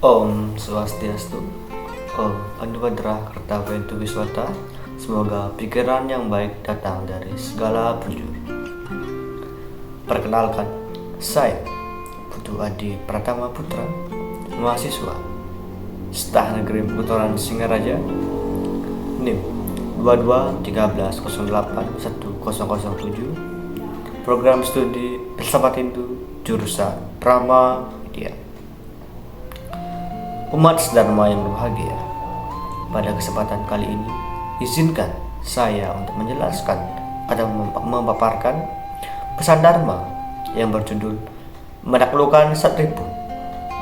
Om Swastiastu. Om Anubhadrah Kartaventu Wiswata. Semoga pikiran yang baik datang dari segala penjuru. Perkenalkan, saya Putu Adi Pratama Putra, mahasiswa Stah Negeri Putaran Singaraja, NIM 2213081007, Program Studi Filsafat Hindu, jurusan Drama Media. Umat sedharma yang berbahagia, pada kesempatan kali ini izinkan saya untuk menjelaskan atau memaparkan pesan Dharma yang berjudul Menaklukkan Satripu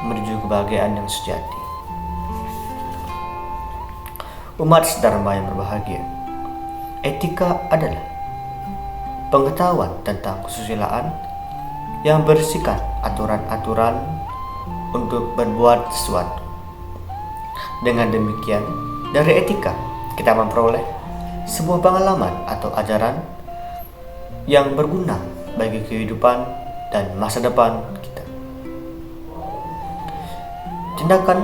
Menuju Kebahagiaan yang Sejati. Umat sedharma yang berbahagia, etika adalah pengetahuan tentang kesusilaan yang berisikan aturan-aturan untuk berbuat sesuatu. Dengan demikian, dari etika kita memperoleh sebuah pengalaman atau ajaran yang berguna bagi kehidupan dan masa depan kita. Tindakan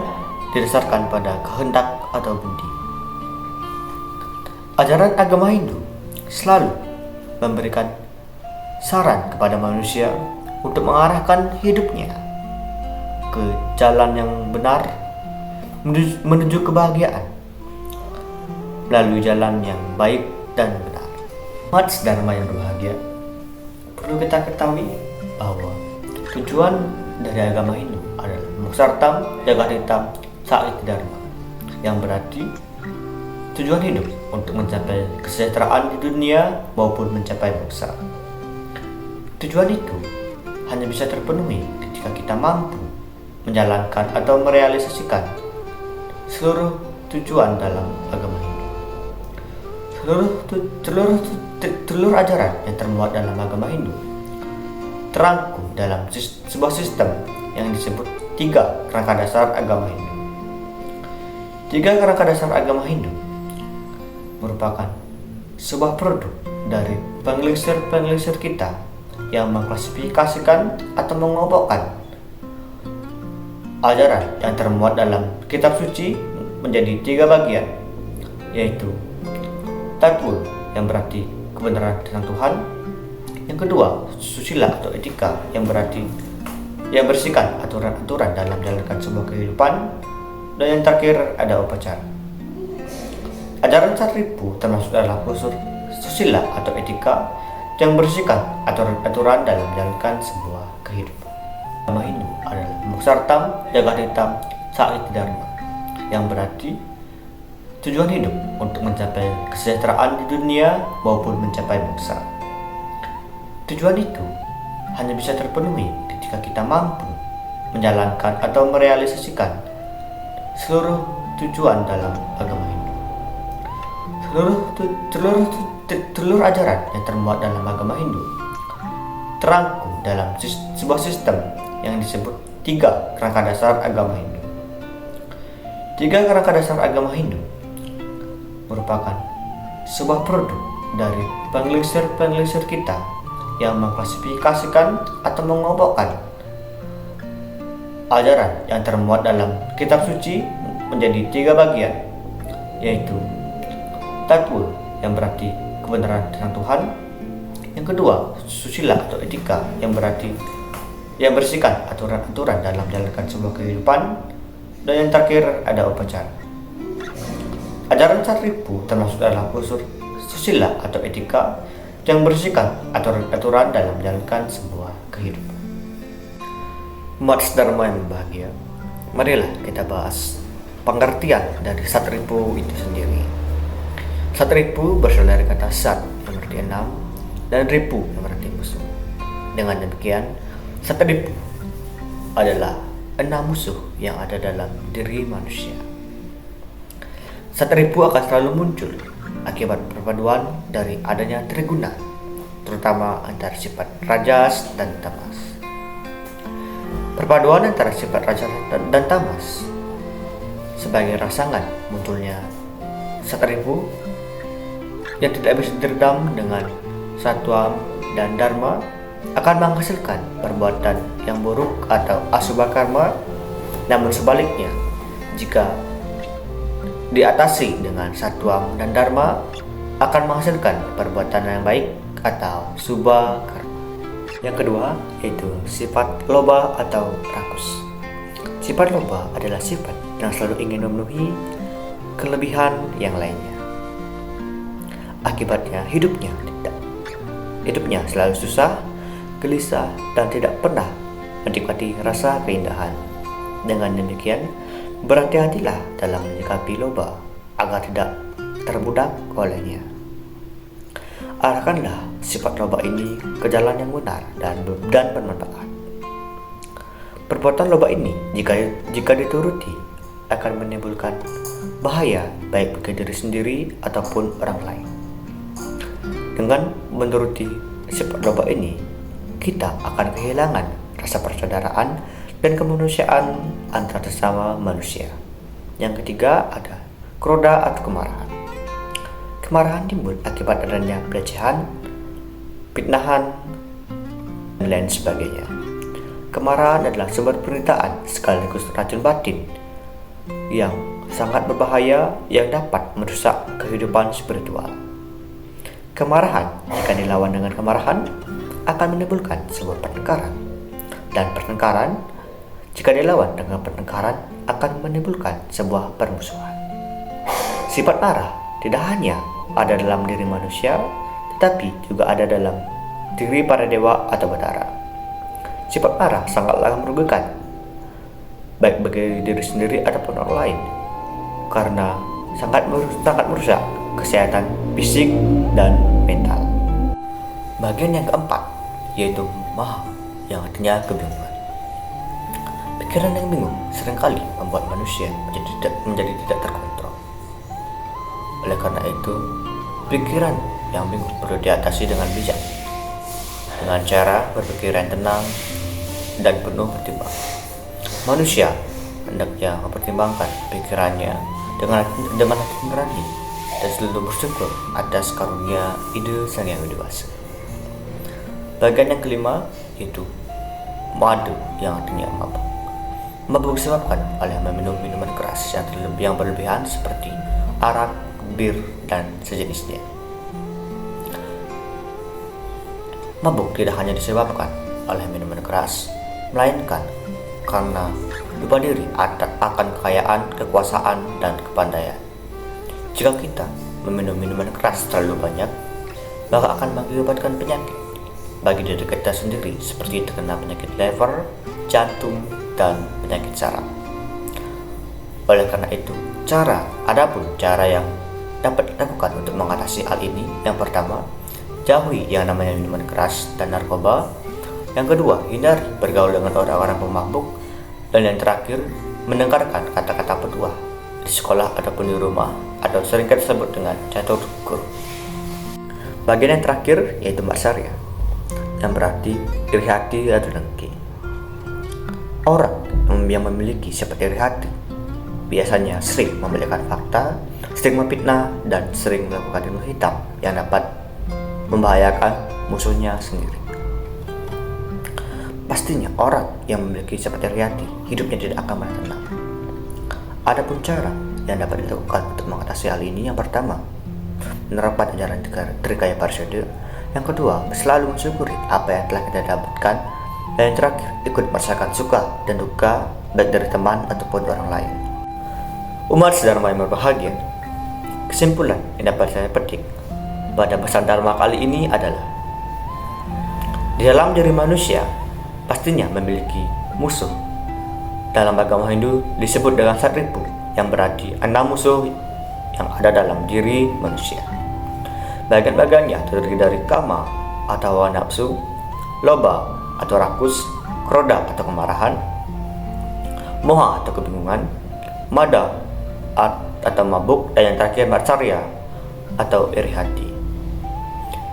didasarkan pada kehendak atau budi. Ajaran agama Hindu selalu memberikan saran kepada manusia untuk mengarahkan hidupnya ke jalan yang benar menuju kebahagiaan melalui jalan yang baik dan benar. Umat sedharma yang berbahagia, perlu kita ketahui bahwa tujuan dari agama Hindu adalah Moksartam Jagaditam Sakti Dharma, yang berarti tujuan hidup untuk mencapai kesejahteraan di dunia maupun mencapai moksa. Tujuan itu hanya bisa terpenuhi ketika kita mampu menjalankan atau merealisasikan seluruh tujuan dalam agama Hindu. Seluruh ajaran yang termuat dalam agama Hindu terangkum dalam sebuah sistem yang disebut 3 kerangka dasar agama Hindu. 3 kerangka dasar agama Hindu merupakan sebuah produk dari pengelisir kita yang mengklasifikasikan atau mengelompokkan ajaran yang termuat dalam kitab suci menjadi 3 bagian, yaitu Tatwul, yang berarti kebenaran tentang Tuhan. Yang kedua, susila atau etika, yang berarti yang berisikan aturan-aturan dalam menjalankan sebuah kehidupan. Dan yang terakhir ada upacara. Ajaran Satripu termasuk dalam unsur susila atau etika yang berisikan aturan-aturan dalam menjalankan sebuah kehidupan. Agama Hindu adalah Moksartam Jagaditam Sakti Dharma, yang berarti tujuan hidup untuk mencapai kesejahteraan di dunia maupun mencapai moksa. Tujuan itu hanya bisa terpenuhi ketika kita mampu menjalankan atau merealisasikan seluruh tujuan dalam agama Hindu. Seluruh ajaran yang termuat dalam agama Hindu terangkum dalam sebuah sistem yang disebut 3 kerangka dasar agama Hindu. 3 kerangka dasar agama Hindu merupakan sebuah produk dari pengelisir kita yang mengklasifikasikan atau mengelompokkan ajaran yang termuat dalam kitab suci menjadi 3 bagian, yaitu Tatwul, yang berarti kebenaran tentang Tuhan. Yang kedua, susila atau etika, yang berarti yang berisikan aturan-aturan dalam menjalankan sebuah kehidupan. Dan yang terakhir ada upacara. Ajaran Satripu termasuk dalam unsur susila atau etika yang berisikan aturan-aturan dalam menjalankan sebuah kehidupan. Umat sedharma yang berbahagia, marilah kita bahas pengertian dari Satripu itu sendiri. Satripu berasal dari kata sat, yang berarti 6, dan ripu, yang berarti musuh. Dengan demikian, Satripu adalah 6 musuh yang ada dalam diri manusia. Satripu akan selalu muncul akibat perpaduan dari adanya triguna, terutama antara sifat rajas dan tamas. Perpaduan antara sifat rajas dan tamas sebagai rangsangan munculnya Satripu yang tidak bisa diredam dengan satwa dan dharma akan menghasilkan perbuatan yang buruk atau asubha karma Namun sebaliknya, jika diatasi dengan satwam dan dharma, akan menghasilkan perbuatan yang baik atau subha karma. Yang kedua yaitu sifat loba atau rakus. Sifat loba adalah sifat yang selalu ingin memenuhi kelebihan yang lainnya. Akibatnya hidupnya selalu susah, gelisah, dan tidak pernah menikmati rasa keindahan. Dengan demikian, berhati-hatilah dalam menyikapi loba agar tidak terbudak olehnya. Arahkanlah sifat loba ini ke jalan yang benar dan bermanfaat. Perbuatan loba ini jika dituruti akan menimbulkan bahaya baik bagi diri sendiri ataupun orang lain. Dengan menuruti sifat loba ini, kita akan kehilangan rasa persaudaraan dan kemanusiaan antara sesama manusia. Yang ketiga ada kroda atau kemarahan. Kemarahan timbul akibat adanya pelecehan, fitnahan, dan lain sebagainya. Kemarahan adalah sumber penderitaan sekaligus racun batin yang sangat berbahaya yang dapat merusak kehidupan spiritual. Kemarahan jika dilawan dengan kemarahan akan menimbulkan sebuah pertengkaran, dan pertengkaran jika dilawan dengan pertengkaran akan menimbulkan sebuah permusuhan. Sifat marah tidak hanya ada dalam diri manusia, tetapi juga ada dalam diri para dewa atau batara. Sifat marah sangatlah merugikan, baik bagi diri sendiri ataupun orang lain, karena sangat merusak kesehatan fisik dan mental. Bagian yang keempat yaitu maha, yang artinya kebingungan. Pikiran yang bingung seringkali membuat manusia menjadi tidak terkontrol. Oleh karena itu, pikiran yang bingung perlu diatasi dengan bijak, dengan cara berpikir yang tenang dan penuh pertimbangan. Manusia hendaknya mempertimbangkan pikirannya dengan hati nurani dan selalu bersyukur atas karunia ide Sang Yang Widi Wasa. Bagian yang kelima yaitu madu, yang artinya mabuk. Mabuk disebabkan oleh meminum minuman keras yang berlebihan seperti arak, bir, dan sejenisnya. Mabuk tidak hanya disebabkan oleh minuman keras, melainkan karena lupa diri akan kekayaan, kekuasaan, dan kepandaian. Jika kita meminum minuman keras terlalu banyak, maka akan mengakibatkan penyakit bagi diri kita sendiri, seperti terkena penyakit lever, jantung, dan penyakit saraf. Oleh karena itu, adapun cara yang dapat dilakukan untuk mengatasi hal ini. Yang pertama, jauhi yang namanya minuman keras dan narkoba. Yang kedua, hindari bergaul dengan orang-orang pemabuk. Dan yang terakhir, mendengarkan kata-kata petua di sekolah ataupun di rumah, atau sering kita sebut dengan catur guru. Bagian yang terakhir yaitu matsarya, yang berarti iri hati atau dengki. Orang yang memiliki sifat iri hati biasanya sering membelikan fakta, sering memfitnah, dan sering melakukan ilmu hitam yang dapat membahayakan musuhnya sendiri. Pastinya orang yang memiliki sifat iri hati hidupnya tidak akan pernah tenang. Adapun cara yang dapat dilakukan untuk mengatasi hal ini, yang pertama, menerapkan ajaran Trikaya Parishada. Yang kedua, selalu mensyukuri apa yang telah kita dapatkan. Dan yang terakhir, ikut merasakan suka dan duka baik dari teman ataupun orang lain. Umat sedharma yang berbahagia, kesimpulan yang dapat saya petik pada pesan Dharma kali ini adalah, di dalam diri manusia pastinya memiliki musuh. Dalam agama Hindu disebut dengan satripu, yang berarti 6 musuh yang ada dalam diri manusia. Bagian-bagiannya terdiri dari kama atau hawa nafsu, loba atau rakus, kroda atau kemarahan, moha atau kebingungan, mada atau mabuk, dan yang terakhir matsarya atau iri hati.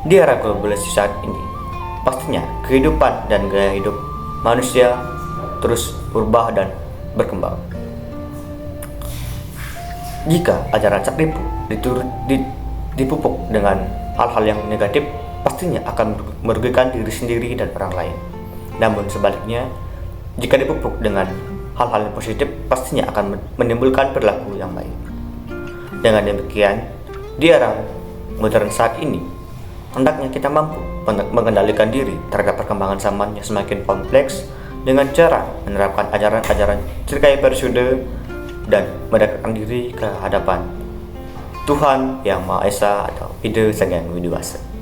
Di era globalisasi saat ini, pastinya kehidupan dan gaya hidup manusia terus berubah dan berkembang. Jika ajaran satripu dipupuk dengan hal-hal yang negatif, pastinya akan merugikan diri sendiri dan orang lain. Namun sebaliknya, jika dipupuk dengan hal-hal yang positif pastinya akan menimbulkan perilaku yang baik. Dengan demikian, di era modern saat ini, hendaknya kita mampu mengendalikan diri terhadap perkembangan zaman yang semakin kompleks dengan cara menerapkan ajaran-ajaran Trikaya Parisude dan mendekatkan diri ke hadapan Tuhan Yang Maha Esa atau Ida Sang Hyang Widi Wasa.